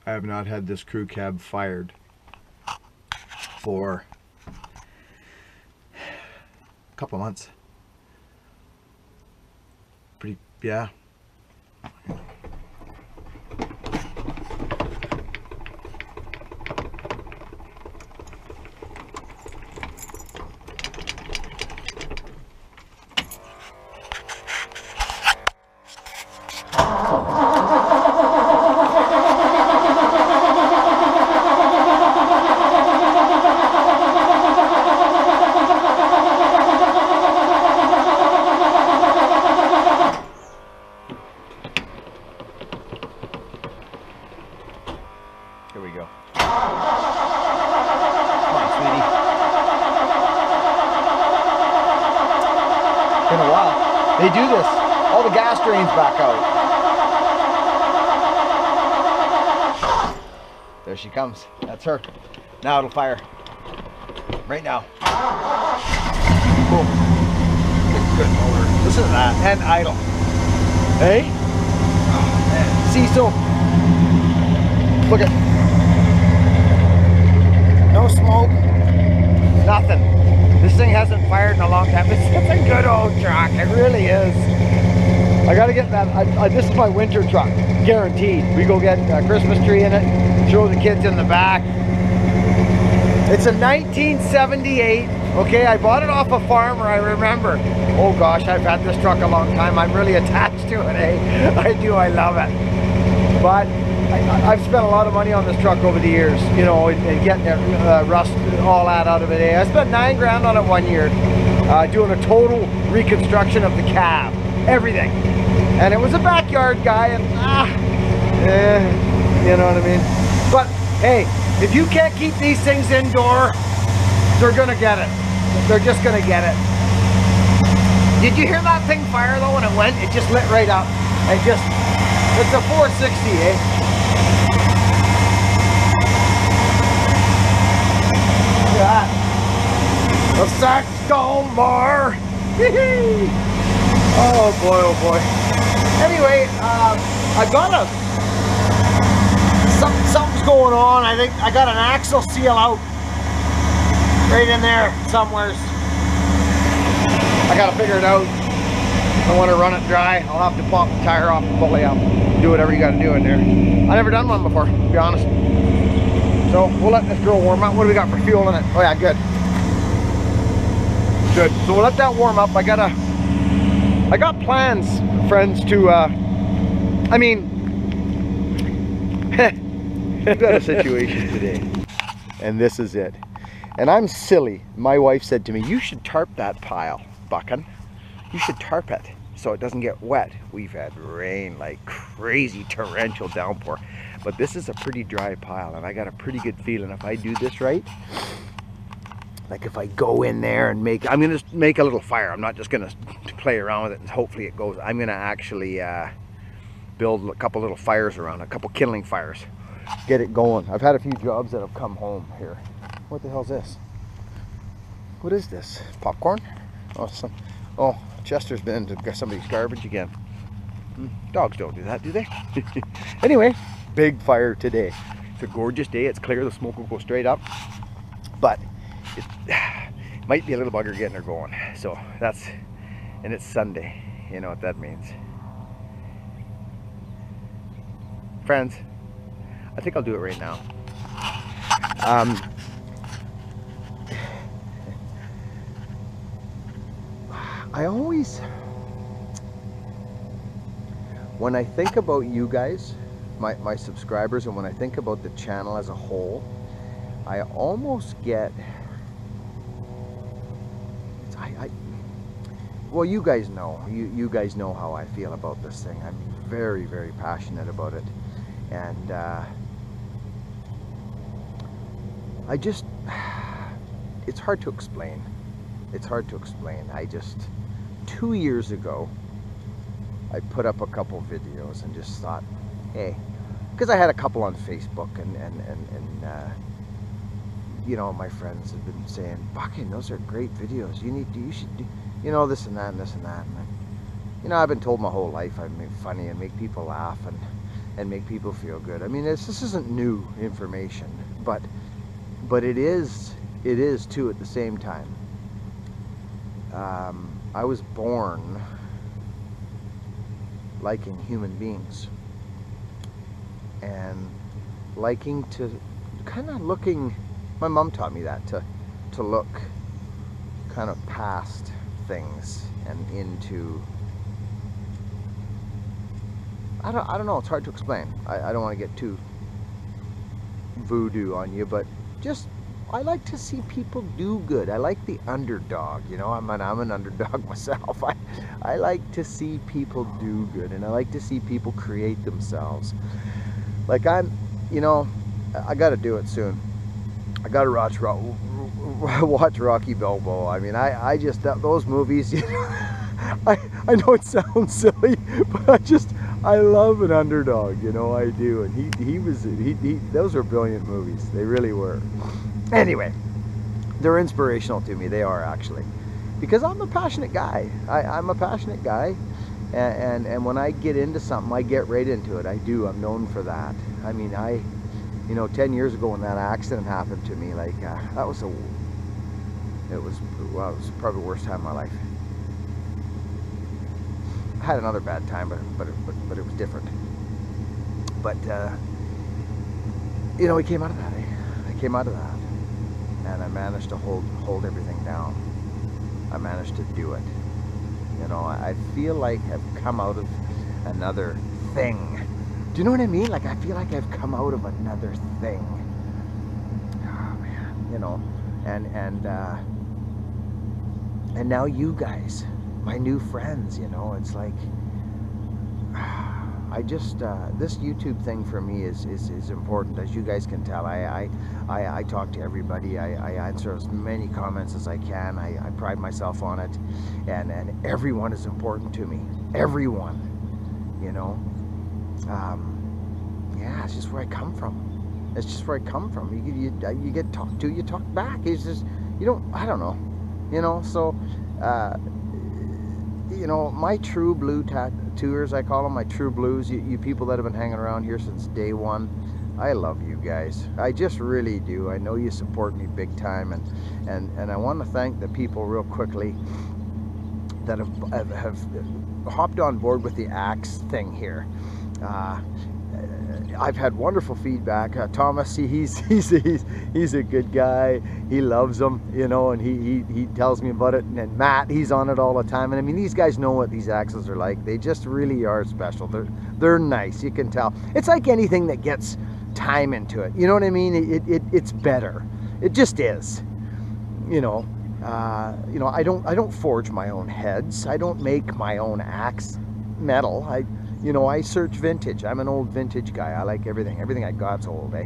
I have not had this crew cab fired for a couple of months. Pretty, yeah. Here we go. Come on, sweetie. Been a while. They do this. All the gas drains back out. There she comes. That's her. Now it'll fire. Right now. Cool. Good motor. Listen to that. And idle. Hey? Oh, man. See, so look at. No smoke, nothing. This thing hasn't fired in a long time. It's a good old truck, it really is. I gotta get that, this is my winter truck, guaranteed. We go get a Christmas tree in it, throw the kids in the back. It's a 1978, okay? I bought it off a farmer, I remember. Oh gosh, I've had this truck a long time. I'm really attached to it, eh? I do, I love it. But I've spent a lot of money on this truck over the years, you know, and getting it rust, all that out of it. I spent $9 grand on it 1 year, doing a total reconstruction of the cab, everything. And it was a backyard guy, and you know what I mean? But hey, if you can't keep these things indoor, they're gonna get it. They're just gonna get it. Did you hear that thing fire though when it went? It just lit right up. And just, it's a 460, eh? That. The Saxstone bar. Oh boy, oh boy. Anyway, I got something's going on. I think I got an axle seal out right in there somewheres. I gotta figure it out. I want to run it dry. I'll have to pop the tire off and pulley up. Do whatever you gotta do in there. I've never done one before, to be honest. So we'll let this girl warm up. What do we got for fuel in it? Oh yeah, good. Good. So we'll let that warm up. I got plans, friends, to I mean, I've got a situation today. And this is it. And I'm silly. My wife said to me, you should tarp that pile, Buchan. You should tarp it so it doesn't get wet. We've had rain like crazy, torrential downpour. But this is a pretty dry pile, and I got a pretty good feeling if I do this right, like if I go in there and I'm gonna just make a little fire. I'm not just gonna play around with it and hopefully it goes. I'm gonna actually build a couple little fires around, a couple kindling fires, get it going. I've had a few jobs that have come home here. What the hell's this? What is this? Popcorn? Oh, Chester's been into somebody's garbage again. Dogs don't do that, do they? Anyway, big fire today. It's a gorgeous day. It's clear. The smoke will go straight up. But it might be a little bugger getting her going. So that's, and it's Sunday. You know what that means. Friends, I think I'll do it right now. I always, when I think about you guys, my subscribers, and when I think about the channel as a whole, I almost get, well, you guys know, you guys know how I feel about this thing. I'm very, very passionate about it. And I just, it's hard to explain. It's hard to explain. 2 years ago, I put up a couple videos and just thought, hey, because I had a couple on Facebook and you know, my friends have been saying, Buchan, those are great videos. You should do, you know, this and that and this and that. And you know, I've been told my whole life I make funny and make people laugh, and and make people feel good. I mean, this isn't new information, but it is too at the same time. I was born liking human beings and liking to kind of looking, my mom taught me that, to look kind of past things and into, I don't know, it's hard to explain. I don't want to get too voodoo on you, but just, I like to see people do good. I like the underdog, you know. I'm an underdog myself. I like to see people do good, and I like to see people create themselves. Like you know, I got to do it soon. I got to watch Rocky Balboa. I mean, I just, those movies, you know, I know it sounds silly, but I love an underdog, you know, I do. And those were brilliant movies. They really were. Anyway, they're inspirational to me. They are, actually, because I'm a passionate guy. I'm a passionate guy, and when I get into something, I get right into it. I do. I'm known for that. I mean, you know, 10 years ago when that accident happened to me, like, that was it was probably the worst time of my life. I had another bad time, but it was different. But you know, we came out of that. I came out of that, and I managed to hold everything down. I managed to do it. You know, I feel like I've come out of another thing. Do you know what I mean? Like, I feel like I've come out of another thing. Oh man, you know, and now you guys, my new friends, you know, it's like, I just, this YouTube thing for me is important, as you guys can tell. I talk to everybody. I answer as many comments as I can. I pride myself on it, and everyone is important to me. Everyone, you know. Yeah, it's just where I come from. It's just where I come from. You get talked to, you talk back. It's just, you don't, I don't know, you know. So, you know, my true blue tattooers, I call them, my true blues, you people that have been hanging around here since day one, I love you guys. I just really do. I know you support me big time, and I want to thank the people real quickly that have hopped on board with the axe thing here. I've had wonderful feedback. Thomas, he's a good guy. He loves them, you know, and he tells me about it. And Matt, he's on it all the time. And I mean, these guys know what these axes are like. They just really are special. They're nice. You can tell. It's like anything that gets time into it. You know what I mean? It's better. It just is. You know, I don't forge my own heads. I don't make my own axe metal. You know, I search vintage. I'm an old vintage guy. I like everything. Everything I got's old, eh?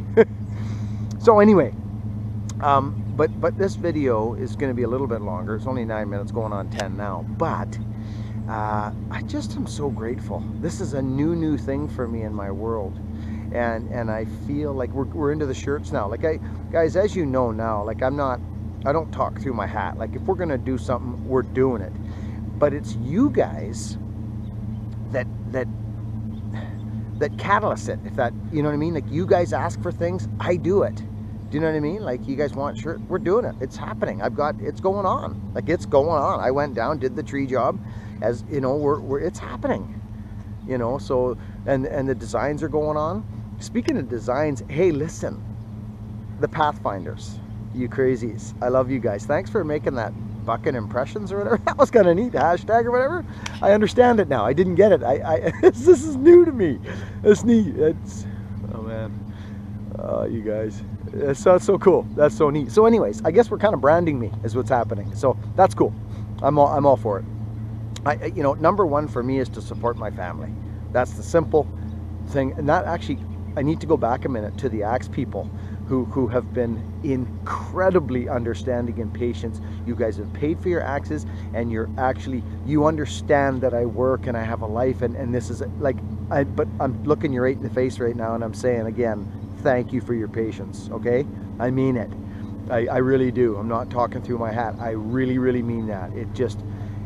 So anyway, but this video is going to be a little bit longer. It's only 9 minutes, going on 10 now. But I just am so grateful. This is a new thing for me in my world, and I feel like we're into the shirts now. Like, guys, as you know now, like, I don't talk through my hat. Like, if we're going to do something, we're doing it. But it's you guys that catalyst it, if that, you know what I mean? Like, you guys ask for things, I do it. Do you know what I mean? Like, you guys want shirt, we're doing it. It's happening. It's going on. Like, it's going on. I went down, did the tree job, as you know, it's happening. You know, so, and the designs are going on. Speaking of designs, hey, listen, the Pathfinders, you crazies, I love you guys. Thanks for making that Bucking Impressions or whatever. That was kind of neat, the hashtag or whatever. I understand it now. I didn't get it. This is new to me. It's neat. It's, oh man, you guys, that's so cool. That's so neat. So anyways, I guess we're kind of branding me is what's happening. So that's cool. I'm all for it. You know, number one for me is to support my family. That's the simple thing. And that actually, I need to go back a minute to the axe people who have been incredibly understanding and patient. You guys have paid for your axes, and you understand that I work and I have a life, and this is like, but I'm looking you right in the face right now, and I'm saying again, thank you for your patience, okay? I mean it. I really do. I'm not talking through my hat. I really mean that.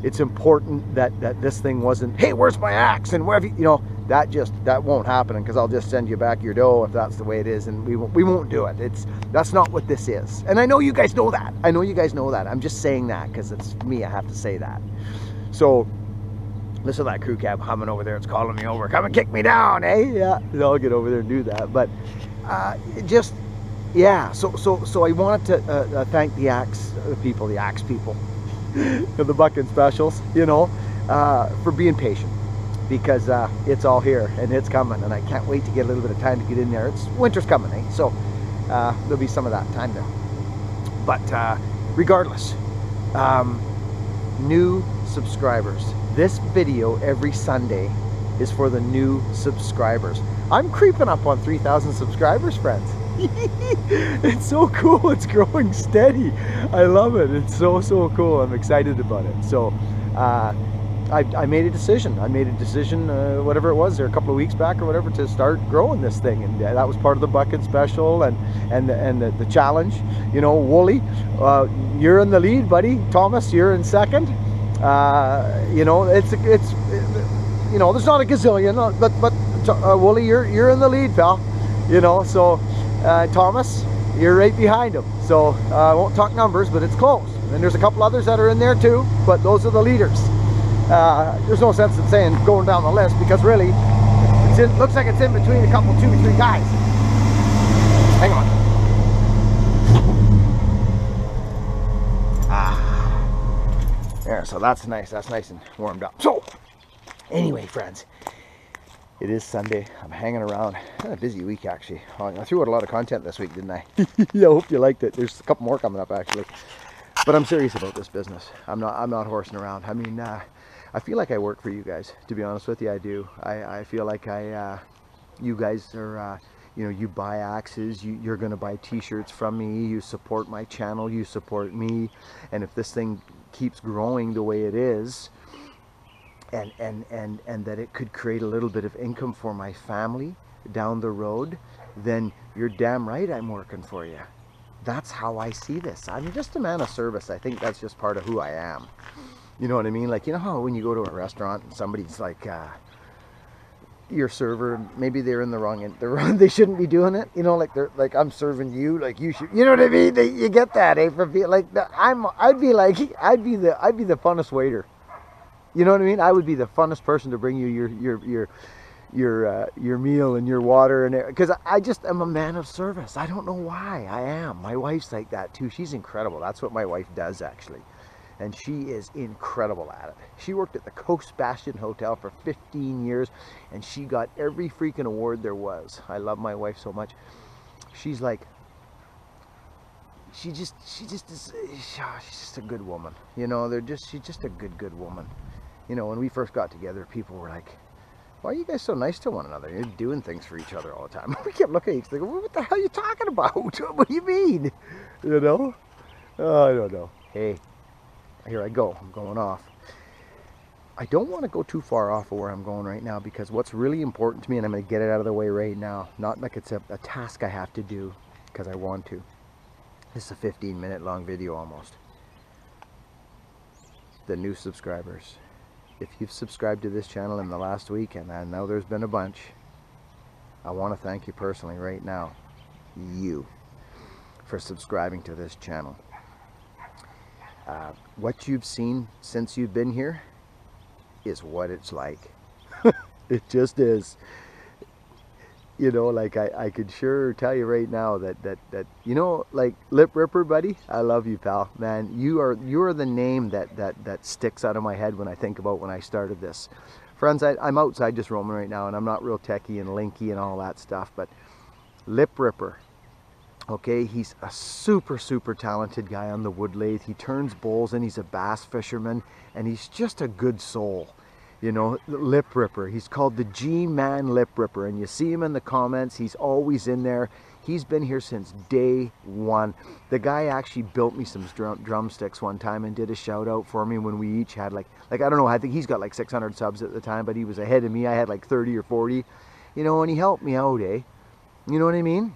It's important that this thing wasn't, hey, where's my axe? And wherever, you know, that won't happen, because I'll just send you back your dough if that's the way it is, and we won't do it. That's not what this is. And I know you guys know that. I know you guys know that. I'm just saying that because it's me. I have to say that. So listen to that crew cab humming over there. It's calling me over. Come and kick me down, eh? Yeah. I'll get over there and do that. But yeah. So I wanted to thank the Axe people, the Bucking Specials, you know, for being patient, because it's all here and it's coming, and I can't wait to get a little bit of time to get in there. Winter's coming, eh? So there'll be some of that time there. But regardless, new subscribers. This video every Sunday is for the new subscribers. I'm creeping up on 3,000 subscribers, friends. It's so cool. It's growing steady. I love it. It's so cool. I'm excited about it. So I made a decision. Whatever it was there a couple of weeks back or whatever, to start growing this thing, and that was part of the Bucking Special and the challenge. You know, Wooly, you're in the lead, buddy. Thomas, you're in second. You know, it's you know, there's not a gazillion, but Wooly, you're in the lead, pal. You know, so Thomas, you're right behind him. So I won't talk numbers, but it's close. And there's a couple others that are in there too, but those are the leaders. There's no sense in saying going down the list, because really it looks like it's in between a couple, 2 or 3 guys. Hang on. There, so that's nice and warmed up. So anyway, friends, it is Sunday. I'm hanging around. Had a busy week, actually. I threw out a lot of content this week, didn't I? Yeah, I hope you liked it. There's a couple more coming up, actually. But I'm serious about this business. I'm not horsing around. I mean, I feel like I work for you guys, to be honest with you. I do. I feel like you guys are, you know, you buy axes, you're going to buy t-shirts from me, you support my channel, you support me. And if this thing keeps growing the way it is, and that it could create a little bit of income for my family down the road, then you're damn right I'm working for you. That's how I see this. I'm just a man of service. I think that's just part of who I am. You know what I mean? Like, you know how when you go to a restaurant and somebody's like, your server, maybe they're in the wrong, they shouldn't be doing it. You know, like they're like, I'm serving you, like you should. You know what I mean? You get that, eh? For like, I'd be the funnest waiter. You know what I mean? I would be the funnest person to bring you your meal and your water, and because I just am a man of service. I don't know why. I am. My wife's like that too. She's incredible. That's what my wife does, actually. And she is incredible at it. She worked at the Coast Bastion Hotel for 15 years, and she got every freaking award there was. I love my wife so much. She's like, she just is, she's just a good woman. You know, she's just a good woman. You know, when we first got together, people were like, why are you guys so nice to one another? You're doing things for each other all the time. We kept looking at each other, what the hell are you talking about? What do you mean? You know? Oh, I don't know. Hey. Here I go. I'm going off. I don't want to go too far off of where I'm going right now, because what's really important to me, and I'm going to get it out of the way right now, not like it's a task I have to do because I want to. This is a 15-minute long video almost. The new subscribers. If you've subscribed to this channel in the last week, and I know there's been a bunch, I want to thank you personally right now, you, for subscribing to this channel. What you've seen since you've been here is what it's like. It just is. You know, like I could sure tell you right now that you know, like Lip Ripper, buddy, I love you, pal. Man, you are the name that sticks out of my head when I think about when I started this. Friends, I'm outside just roaming right now, and I'm not real techie and linky and all that stuff, but Lip Ripper. Okay, he's a super talented guy on the wood lathe. He turns bowls, and he's a bass fisherman, and he's just a good soul. You know, Lip Ripper. He's called the G-Man Lip Ripper, and you see him in the comments. He's always in there. He's been here since day one. The guy actually built me some drumsticks one time and did a shout out for me when we each had like I don't know, I think he's got like 600 subs at the time, but he was ahead of me. I had like 30 or 40, you know, and he helped me out, eh? You know what I mean?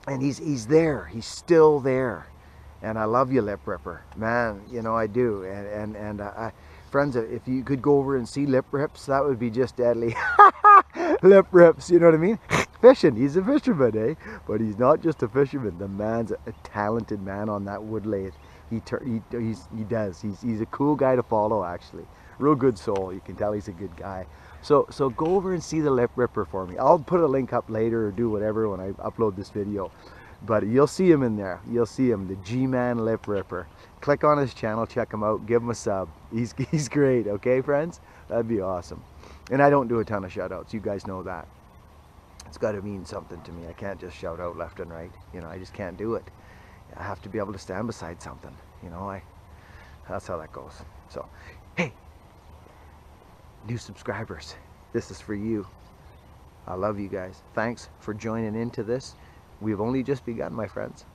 And he's there. He's still there. And I love you, Lip Ripper. Man, you know, I do. And friends, if you could go over and see Lip Rips, that would be just deadly. lip rips, you know what I mean? Fishing, he's a fisherman, eh? But he's not just a fisherman. The man's a talented man on that wood lathe. He's a cool guy to follow, actually. Real good soul. You can tell he's a good guy. So go over and see the lip ripper for me. I'll put a link up later or do whatever when I upload this video. But you'll see him in there. You'll see him, the G-Man Lip Ripper. Click on his channel, check him out, give him a sub. He's great, okay, friends? That'd be awesome. And I don't do a ton of shout outs. You guys know that. It's got to mean something to me. I can't just shout out left and right. You know, I just can't do it. I have to be able to stand beside something. You know, that's how that goes. So, hey, new subscribers, this is for you. I love you guys. Thanks for joining into this. We've only just begun, my friends.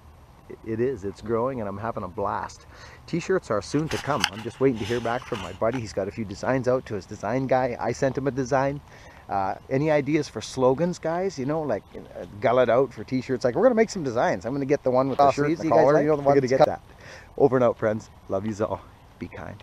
It's growing and I'm having a blast. T-shirts are soon to come. I'm just waiting to hear back from my buddy. He's got a few designs out to his design guy. I sent him a design. Any ideas for slogans, guys? You know, like gull it out for T-shirts. Like, we're gonna make some designs. I'm gonna get the one with the shirt and the collar. You know, the one to get that. Over and out, friends. Love yous all. Be kind.